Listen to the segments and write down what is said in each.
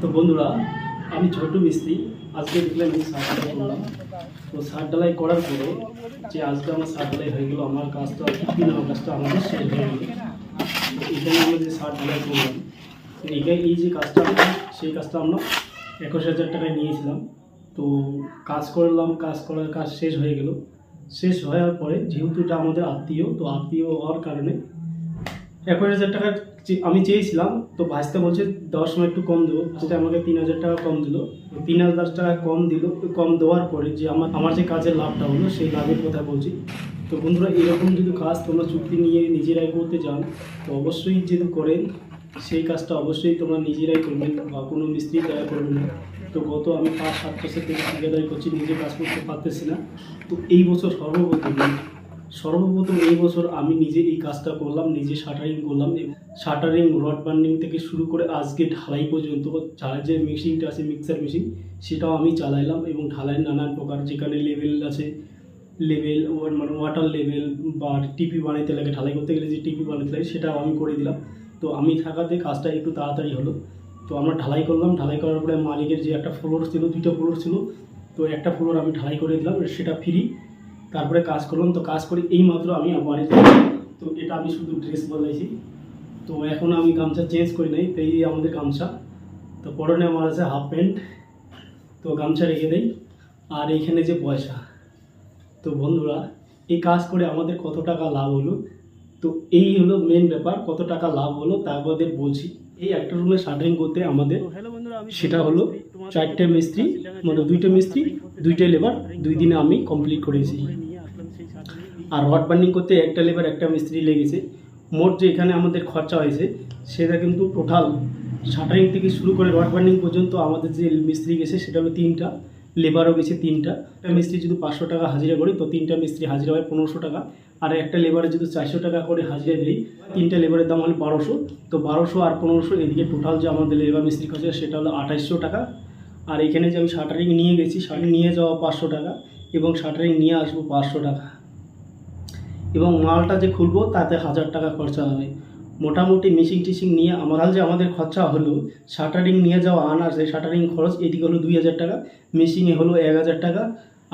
তো বন্ধুরা, আমি ছোট মিস্ত্রি। আজকে দেখলাম আমি সার ঢালাই করলাম। তো সার ঢালাই করার পরে যে আজকে আমার সার ঢালাই হয়ে গেলো, আমার কাজটা আমার কাজটা আমাদের শেষ হয়ে গেলো। এখানে আমরা যে সার ঢালাই করলাম, এই যে কাজটা সেই কাজটা আমরা 21,000 টাকায় নিয়েছিলাম। তো কাজ করলাম, কাজ শেষ হয়ে গেল। শেষ হওয়ার পরে যেহেতু এটা আমাদের আত্মীয়, তো আত্মীয় হওয়ার কারণে 21,000 টাকা আমি চেয়েছিলাম। তো ভাজতে বলছে দেওয়ার সময় একটু কম দেবো, যেটা আমাকে 3,000 টাকা কম দিল। 3,000 টাকা কম দেওয়ার পরে যে আমার যে কাজের লাভটা হলো, সেই লাভের কথা বলছি। তো বন্ধুরা, এরকম যদি কাজ তোমরা চুক্তি নিয়ে নিজেরাই করতে চান, তো অবশ্যই যদি করেন সেই কাজটা অবশ্যই তোমরা নিজেরাই করবেন বা কোনো মিস্ত্রি তৈরি করবেন না। তো গত আমি 5-7 বছর থেকে ঠিকাদারি করছি, নিজে কাজ করতে পারতেছি না। তো এই বছর সর্বপ্রথম এই বছর আমি নিজে এই কাজটা করলাম, নিজে শাটারিং করলাম। শাটারিং, রড বার্নিং থেকে শুরু করে আজকে ঢালাই পর্যন্ত যে মেশিনটা আছে, মিক্সার মেশিন, সেটাও আমি চালাইলাম। এবং ঢালাই নানান প্রকার, যেখানে লেভেল আছে, মানে ওয়াটার লেভেল বা টিপি বানাইতে লাগে, ঢালাই করতে গেলে যে টিপি বানাইতে লাগে সেটাও আমি করে দিলাম। তো আমি থাকাতে কাজটা একটু তাড়াতাড়ি হলো। তো আমরা ঢালাই করলাম, ঢালাই করার পরে মালিকের যে একটা ফ্লোর ছিল, 2টা ফ্লোর ছিল, তো একটা ফ্লোর আমি ঢালাই করে দিলাম, সেটা ফ্রি। তারপরে কাজ করলাম। তো কাজ করে এই মাত্র আমি বাড়িতে, তো এটা আমি শুধু ড্রেস বদলাইছি। তো এখন আমি গামছা চেঞ্জ করি নাই, তো এই আমাদের গামছা। তো পরনে আমার আছে হাফ প্যান্ট, তো গামছা রেখে দেই। আর এইখানে যে পয়সা, তো বন্ধুরা এই কাজ করে আমাদের কত টাকা লাভ হলো, তো এই হলো মেন ব্যাপার। কত টাকা লাভ হলো তা আমাদের বলছি। এই একটা রুমে শাটারিং করতে আমাদের, সেটা হলো 4টে মিস্ত্রি, মানে 2টে মিস্ত্রি, 2টে লেবার, 2 দিনে আমি কমপ্লিট করেছি। আর রড বার্নিং করতে একটা লেবার, একটা মিস্ত্রি লেগেছে। মোট যে এখানে আমাদের খরচা হয়েছে, সেটা কিন্তু টোটাল শাটারিং থেকে শুরু করে রড বার্নিং পর্যন্ত আমাদের যে মিস্ত্রি গেছে সেটা হলো 3টা, লেবারও গেছে 3টা। একটা মিস্ত্রি যদি 500 টাকা হাজিরা করে, তো 3টা মিস্ত্রি হাজিরা হয় 1500 টাকা। আর একটা লেবারে যদি 400 টাকা করে হাজিরা দেয়, 3টা লেবারের দাম হলো 1200। তো 1200 আর 1500, এদিকে টোটাল যে আমাদের লেবার মিস্ত্রি খরচা সেটা হলো 2800 টাকা। আর এখানে যে আমি শাটারিং নিয়ে গেছি, শাটারিং নিয়ে যাওয়া 500 টাকা, এবং শাটারিং নিয়ে আসবো 500 টাকা, এবং মালটা যে খুলবো তাতে 1000 টাকা খরচা হবে। মোটামুটি মেশিন টিশিং নিয়ে আমাদের খরচা হলো, শাটারিং নিয়ে যাওয়া আনার যে শাটারিং খরচ, এদিকে হলো 2000 টাকা, মেশিনে হলো 1000 টাকা।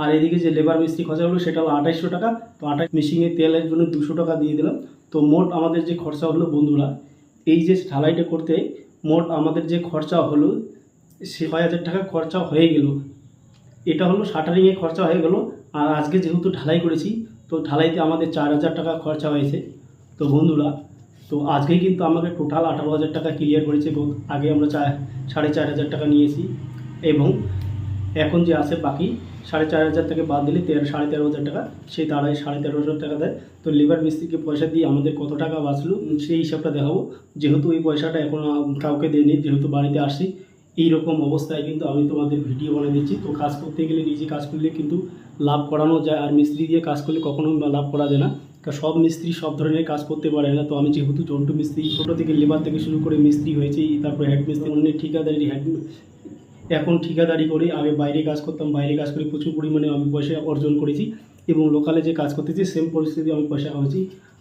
আর এদিকে যে লেবার মিস্ত্রি খরচা হলো সেটা হলো 2800 টাকা। তো মেশিনে তেলের জন্য 200 টাকা দিয়ে দিলাম। তো মোট আমাদের যে খরচা হলো বন্ধুরা, এই যে ঢালাইটা করতে মোট আমাদের যে খরচা হলো, সে 6000 টাকা খরচা হয়ে গেল। এটা হলো শাটারিংয়ে খরচা হয়ে গেল। আর আজকে যেহেতু ঢালাই করেছি, তো ঢালাইতে আমাদের 4000 টাকা খরচা হয়েছে। তো বন্ধুরা, তো আজকেই কিন্তু আমাকে টোটাল 18,000 টাকা ক্লিয়ার করেছে। আগে আমরা 4,500 টাকা নিয়েছি, এবং এখন যে আছে বাকি 4,500 থেকে বাদ দিলে 13,500 টাকা, সেই তারাই 13,500 টাকা দেয়। তো লেবার মিস্ত্রিকে পয়সা দিয়ে আমাদের কত টাকা বাঁচলো সেই হিসাবটা দেখাবো। যেহেতু এই পয়সাটা এখন কাউকে দেয়নি, যেহেতু বাড়িতে আসি, এইরকম অবস্থায় কিন্তু আমি তোমাদের ভিডিও বানিয়ে দিচ্ছি। তো কাজ করতে গেলে, নিজে কাজ করলে কিন্তু লাভ করানো যায়, আর মিস্ত্রি দিয়ে কাজ করলে কখনোই লাভ করা যায় না। কারণ সব মিস্ত্রি সব ধরনের কাজ করতে পারে না। তো আমি যেহেতু ছোটো মিস্ত্রি, ছোটো থেকে লেবার থেকে শুরু করে মিস্ত্রি হয়েছি, তারপরে হেড মিস্ত্রি, অন্য ঠিকাদারি এখন ঠিকাদারি করি। আগে বাইরে কাজ করতাম, বাইরে কাজ করে প্রচুর পরিমাণে আমি পয়সা অর্জন করেছি, এবং লোকালে যে কাজ করতেছি সেম পরিস্থিতি আমি পয়সা হয়েছি।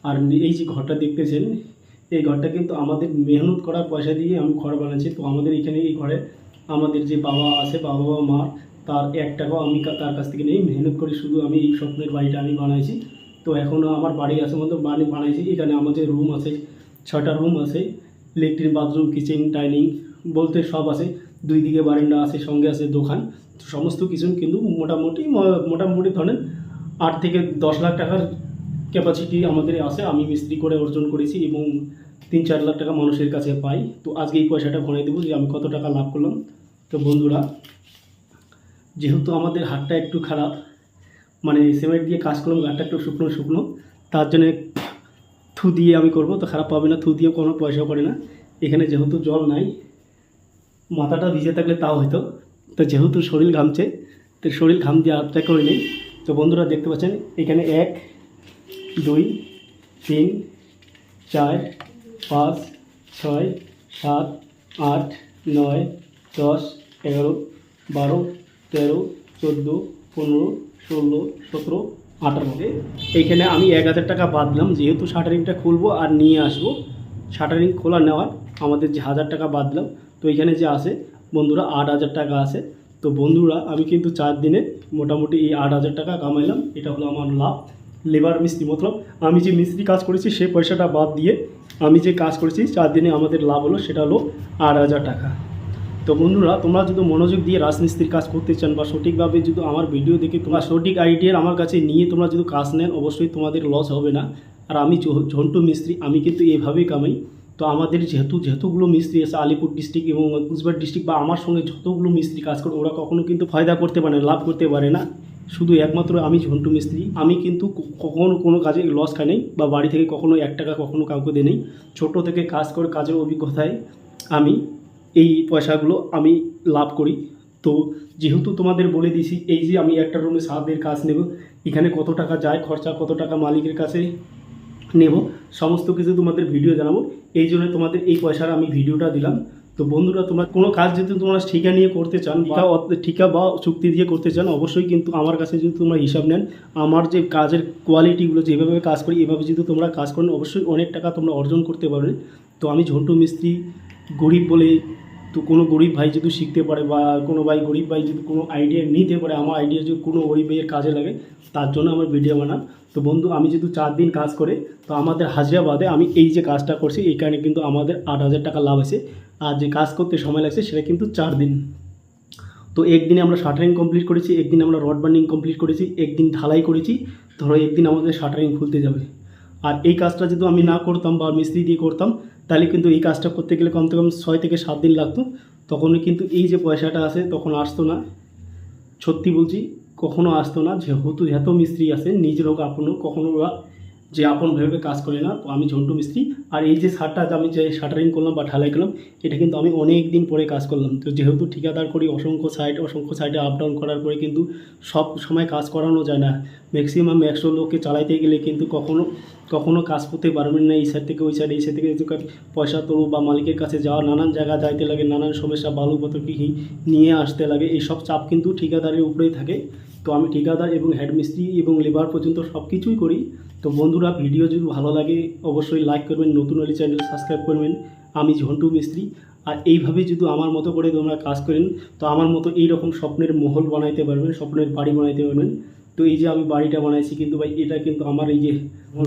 আর এই যে ঘরটা দেখতেছেন, এই ঘরটা কিন্তু আমাদের মেহনত করার পয়সা দিয়ে আমি ঘর বানাচ্ছি। তো আমাদের এখানে এই ঘরে আমাদের যে বাবা আছে, বাবা বা মা, তার 1 টাকাও আমি তার কাছ থেকে নেই, মেহনত করে শুধু আমি এই স্বপ্নের বাড়িটা আমি বানাইছি। তো এখনও আমার বাড়ি আছে, মতো বাড়ি বানাইছি। এখানে আমাদের রুম আছে, 6টা রুম আছে, ল্যাট্রিন, বাথরুম, কিচেন, ডাইনিং বলতে সব আছে। 2 দিকে বারান্দা আছে, সঙ্গে আছে দোকান। সমস্ত কিছু কিন্তু মোটামুটি ধরেন 8 থেকে 10 লাখ টাকার ক্যাপাসিটি আমাদের আছে। আমি মিস্ত্রি করে অর্জন করেছি, এবং 3-4 লাখ টাকা মানুষের কাছে পাই। তো আজকে এই পয়সাটা ভরে দেবো যে আমি কত টাকা লাভ করলাম। তো বন্ধুরা, যেহেতু আমাদের হাতটা একটু খারাপ, মানে সিমেন্ট দিয়ে কাজ করলাম, হাতটা একটু শুকনো, তার জন্য থু দিয়ে আমি করব। তো খারাপ পাবে না, থু দিয়ে কোনো পয়সা পড়ে না। এখানে যেহেতু জল নাই, মাথাটা ভিজে থাকলে তাও হয়তো। তো যেহেতু শরীর ঘামছে, তো শরীর ঘাম দিয়ে হাতটা করে নেই। তো বন্ধুরা দেখতে পাচ্ছেন, এখানে 1, 2, 3, 4, 5, 6, 7, 8, 9, 10, 11, 12, 13, 14, 15, 16, 17, 18। এইখানে আমি 1000 টাকা বাদলাম, যেহেতু শাটারিংটা খুলবো আর নিয়ে আসবো। শাটারিং খোলা নেওয়ার আমাদের যে 1000 টাকা বাদলাম। তো এখানে যে আছে বন্ধুরা 8,000 টাকা আছে। তো বন্ধুরা আমি কিন্তু 4 দিনে মোটামুটি এই 8,000 টাকা কামাইলাম। এটা হলো আমার লাভ। লেবার মিস্ত্রি মতলব আমি যে মিস্ত্রি কাজ করেছি সেই পয়সাটা বাদ দিয়ে আমি যে কাজ করেছি 4 দিনে আমাদের লাভ হলো, সেটা হলো 8,000 টাকা। তো বন্ধুরা তোমরা যদি মনোযোগ দিয়ে রাজমিস্ত্রির কাজ করতে চান বা সঠিকভাবে যদি আমার ভিডিও দেখে তোমরা সঠিক আইডিয়া আমার কাছে নিয়ে তোমরা যদি কাজ নেন, অবশ্যই তোমাদের লস হবে না। আর আমি ঝন্টু মিস্ত্রি, আমি কিন্তু এইভাবেই কামাই। তো আমাদের যেহেতুগুলো মিস্ত্রি আছে আলিপুর ডিস্ট্রিক্ট এবং কুচবিহার ডিস্ট্রিক্ট বা আমার সঙ্গে যতগুলো মিস্ত্রি কাজ করে ওরা কখনো কিন্তু ফায়দা করতে পারে না, লাভ করতে পারে না। শুধু একমাত্র আমি ঝন্টু মিস্ত্রি, আমি কিন্তু কখনো কোনো কাজে লস খাই নেই বা বাড়ি থেকে কখনো 1 টাকা কখনো কাউকে দিই নেই। ছোটো থেকে কাজ করে কাজের অভিজ্ঞতায় আমি এই পয়সাগুলো আমি লাভ করি। তো যেহেতু তোমাদের বলে দিয়েছি এই যে আমি একটা রুমে 7 দিনের কাজ নেব, এখানে কত টাকা যায় খরচা, কত টাকা মালিকের কাছে নেব, সমস্ত কিছু তোমাদের ভিডিও জানাবো। এই জন্য তোমাদের এই পয়সার আমি ভিডিওটা দিলাম। তো বন্ধুরা তোমরা কোনো কাজ যদি তোমরা ঠিকা নিয়ে করতে চান বা ঠিকা বা চুক্তি দিয়ে করতে চান, অবশ্যই কিন্তু আমার কাছে যদি তোমরা হিসাব নেন, আমার যে কাজের কোয়ালিটিগুলো যেভাবে কাজ করি এভাবে যদি তোমরা কাজ করেন অবশ্যই অনেক টাকা তোমরা অর্জন করতে পারবে। তো আমি ঝন্টু মিস্ত্রি, গরিব বলে তো কোনো গরিব ভাই যদি শিখতে পারে বা কোনো গরিব ভাই যদি কোনো আইডিয়া নিতে পারে, আমার আইডিয়া যদি কোনো গরিব ভাইয়ের কাজে লাগে, তার জন্য আমার ভিডিও বানান। তো বন্ধু আমি যেহেতু 4 দিন কাজ করে তো আমাদের হাজিরা বাদে আমি এই যে কাজটা করছি এইখানে কিন্তু আমাদের 8,000 টাকা লাভ আছে। আর যে কাজ করতে সময় লাগছে সেটা কিন্তু 4 দিন। তো একদিনে আমরা শাটারিং কমপ্লিট করেছি, একদিন আমরা রড বার্নিং কমপ্লিট করেছি, একদিন ঢালাই করেছি, ধরো একদিন আমাদের শাটারিং খুলতে যাবে। আর এই কাজটা যদি আমি না করতাম বা মিস্ত্রি দিয়ে করতাম তাহলে কিন্তু এই কাজটা করতে গেলে কমসে কম 6 থেকে 7 দিন লাগতো। তখনই কিন্তু এই যে পয়সাটা আছে তখন আসতো না, সত্যি বলছি কখনো আসতো না। যেহেতু এত মিস্ত্রি আছে নিজের হোক আপন হোক, কখনো ওরা যে আপন ভেবে কাজ করে না। তো আমি ঝন্টু মিস্ত্রি। আর এই যে আমি যে শাটারিং করলাম বা ঢালাই করলাম এটা কিন্তু আমি অনেক দিন পরে কাজ করলাম। তো যেহেতু ঠিকাদার করি অসংখ্য সাইডে আপ ডাউন করার পরে কিন্তু সব সময় কাজ করানো যায় না। ম্যাক্সিমাম 100 লোককে চালাইতে গেলে কিন্তু কখনো কাজ করতে পারবেন না। এই সাইড থেকে ওই সাইড, এই সাইড থেকে পয়সা তোলো বা মালিকের কাছে যাওয়া, নানান জায়গা যাইতে লাগে, নানান সমস্যা বালুপত্র কী নিয়ে আসতে লাগে, এই সব চাপ কিন্তু ঠিকাদারের উপরেই থাকে। তো আমি ঠিকাদার এবং হেড মিস্ত্রি এবং লেবার পর্যন্ত সব কিছুই করি। তো বন্ধুরা ভিডিও যদি ভালো লাগে অবশ্যই লাইক করবেন, নতুন হলে চ্যানেল সাবস্ক্রাইব করবেন। আমি ঝন্টু মিস্ত্রি। আর এইভাবে যদি আমার মতো করে তোমরা কাজ করেন তো আমার মতো এইরকম স্বপ্নের মহল বানাইতে পারবেন, স্বপ্নের বাড়ি বানাইতে পারবেন। তো এই যে আমি বাড়িটা বানাইছি কিন্তু ভাই এটা কিন্তু আমার এই যে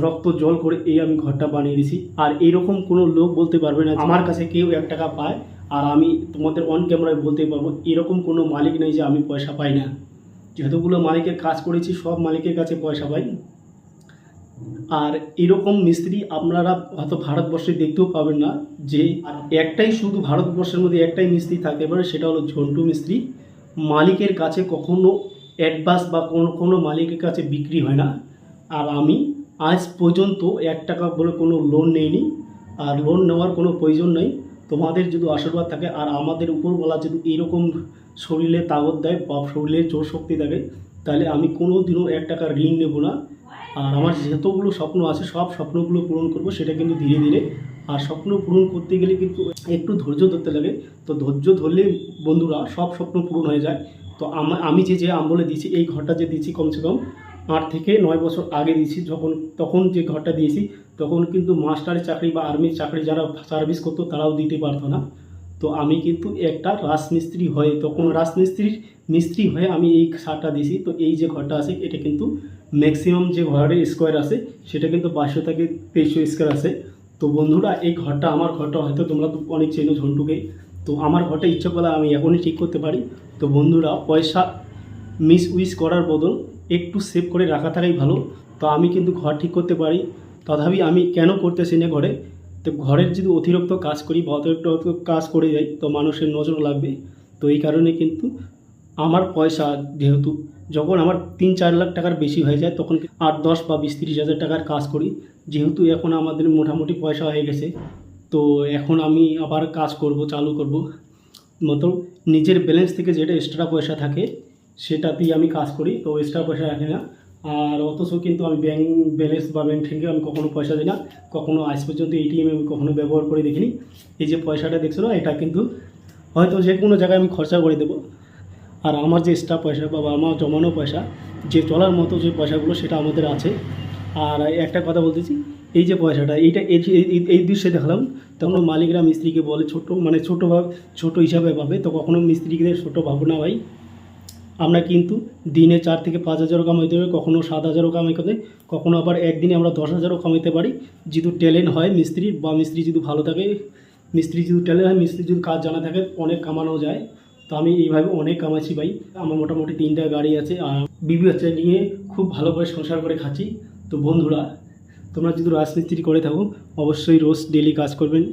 রক্ত জল করে এই আমি ঘরটা বানিয়ে দিছি। আর এইরকম কোনো লোক বলতে পারবে না আমার কাছে কেউ 1 টাকা পায়। আর আমি তোমাদের অন ক্যামেরায় বলতে পারবো এরকম কোনো মালিক নেই যে আমি পয়সা পাই না। যতগুলো মালিকের কাজ করেছি সব মালিকের কাছে পয়সা পাই। আর এরকম মিস্ত্রি আপনারা হয়তো ভারতবর্ষে দেখতেও পাবেন না, যে একটাই শুধু ভারতবর্ষের মধ্যে একটাই মিস্ত্রি থাকতে পারে, সেটা হলো ঝন্টু মিস্ত্রি। মালিকের কাছে কখনো অ্যাডভান্স বা কোনো মালিকের কাছে বিক্রি হয় না। আর আমি আজ পর্যন্ত 1 টাকা বলে কোনো লোন নেইনি, আর লোন নেওয়ার কোনো প্রয়োজন নেই। তোমাদের যদি আশীর্বাদ থাকে আর আমাদের উপরওয়ালা যদি এইরকম শরীরে তাগত দেয় বা শরীরে জোর শক্তি থাকে তাহলে আমি কোনো দিনও 1 টাকার ঋণ নেব না। আর আমার যতগুলো স্বপ্ন আছে সব স্বপ্নগুলো পূরণ করব, সেটা কিন্তু ধীরে ধীরে। আর স্বপ্ন পূরণ করতে গেলে কিন্তু একটু ধৈর্য ধরতে লাগে। তো ধৈর্য ধরলে বন্ধুরা সব স্বপ্ন পূরণ হয়ে যায়। তো আমি যে আমলে দিয়েছি এই ঘরটা যে দিয়েছি কমসে কম 8 থেকে 9 বছর আগে দিয়েছি। তখন যে ঘরটা দিয়েছি তখন কিন্তু মাস্টারের চাকরি বা আর্মির চাকরি যারা সার্ভিস করতো তারাও দিতে পারতো না। তো আমি কিন্তু একটা রাজমিস্ত্রি হয়ে তখন মিস্ত্রি হয়ে আমি এই সারটা দিয়েছি। তো এই যে ঘরটা আছে এটা কিন্তু ম্যাক্সিমাম যে ঘরের স্কোয়ার আছে সেটা কিন্তু 500 থেকে 2300 স্কোয়ার আছে। তো বন্ধুরা এই ঘরটা আমার ঘরটা হয়তো তোমরা তো অনেক চেনো ঝন্টুকে। তো আমার ঘরটা ইচ্ছা করলে আমি এখনই ঠিক করতে পারি। তো বন্ধুরা পয়সা মিস করার বদল একটু সেভ করে রাখা থাকাই ভালো। তো আমি কিন্তু ঘর ঠিক করতে পারি, তথাপি আমি কেন করতেছি না ঘরে। তো ঘরের যদি অতিরিক্ত কাজ করি বা অতিরিক্ত কাজ করে যাই তো মানুষের নজর লাগবে। তো এই কারণে কিন্তু আমার পয়সা যেহেতু যখন আমার 3-4 লাখ টাকার বেশি হয়ে যায় তখন 8-10 বা 20-30 হাজার টাকার কাজ করি। যেহেতু এখন আমাদের মোটামুটি পয়সা হয়ে গেছে তো এখন আমি আবার কাজ চালু করব। মতলব নিজের ব্যালেন্স থেকে যেটা এক্সট্রা পয়সা থাকে সেটা দিয়ে আমি কাজ করি, তো এক্সট্রা পয়সা রাখি না। আর অথচ কিন্তু আমি ব্যাংক ব্যালেন্স বা ব্যাংক থেকে আমি কখনো পয়সা দিই না, কখনো আজ পর্যন্ত এটিএম আমি কখনো ব্যবহার করে দেখিনি। এই যে পয়সাটা দেখছো না এটা কিন্তু হয়তো যে কোনো জায়গায় আমি খরচা করে দেবো। আর আমার যে এক্সট্রা পয়সা বা আমার জমানো পয়সা যে চলার মতো যে পয়সাগুলো সেটা আমাদের আছে। আর একটা কথা বলতেছি এই যে পয়সাটা এইটা এই দৃশ্যে দেখলাম, তখন মালিকরা মিস্ত্রিকে বলে ছোট হিসাবে ভাবে, তো কখনো মিস্ত্রিকে ছোট ভাবো না ভাই। আমরা কিন্তু দিনে 4 থেকে 5 হাজারও কামাইতে পারি, কখনো 7 হাজারও কামাইতে, কখনো আবার একদিনে আমরা 10 হাজারও কামাইতে পারি, যেহেতু ট্যালেন্ট হয় মিস্ত্রির, বা মিস্ত্রি যদি ভালো থাকে, মিস্ত্রি যদি ট্যালেন্ট হয়, মিস্ত্রি যদি কাজ জানা থাকে, অনেক কামানো যায়। তো আমি এইভাবে অনেক কামাইছি ভাই। আমার মোটামুটি 3টা গাড়ি আছে, আর বিবি বাচ্চা নিয়ে খুব ভালো করে সংসার করে খাচ্ছি। তো বন্ধুরা, তোমরা যদি রাজমিস্ত্রি করে থাকো, অবশ্যই রোজ ডেলি কাজ করবেন।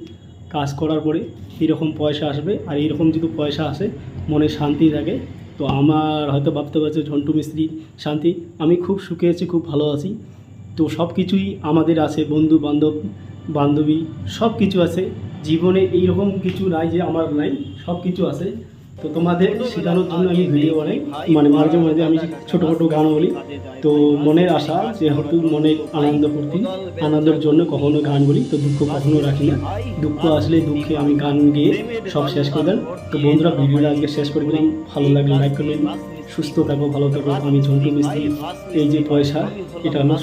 কাজ করার পরে এরকম পয়সা আসবে, আর এইরকম যদি পয়সা আসে মনে শান্তি থাকে। তো আমার হয়তো ভাবতে পারছে ঝন্টু মিস্ত্রি শান্তি, আমি খুব সুখে আছি, খুব ভালো আছি। তো সব কিছুই আমাদের আছে, বন্ধু বান্ধবী সব কিছু আছে জীবনে, এইরকম কিছু নাই যে আমার নাই, সব কিছু আছে। তো তোমাদের শেখানোর জন্য আমি ভিডিও বানাই, মানে মাঝে মাঝে আমি ছোটো গান বলি। তো মনের আশা যেহেতু মনের আনন্দের জন্য কখনো গান বলি, তো দুঃখ কখনো রাখি না। দুঃখ আসলে দুঃখে আমি গান গিয়ে সব শেষ করে দেন। তো বন্ধুরা, ভিডিওটা আজকে শেষ করে দিলাম। ভালো লাগলে লাইক করবেন। সুস্থ থাকো, ভালো থাকো। আমি ঝন্টু মিস্ত্রি। এই যে পয়সা, এটা আমার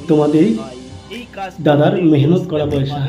তোমাদেরই দাদার মেহনত করা পয়সা।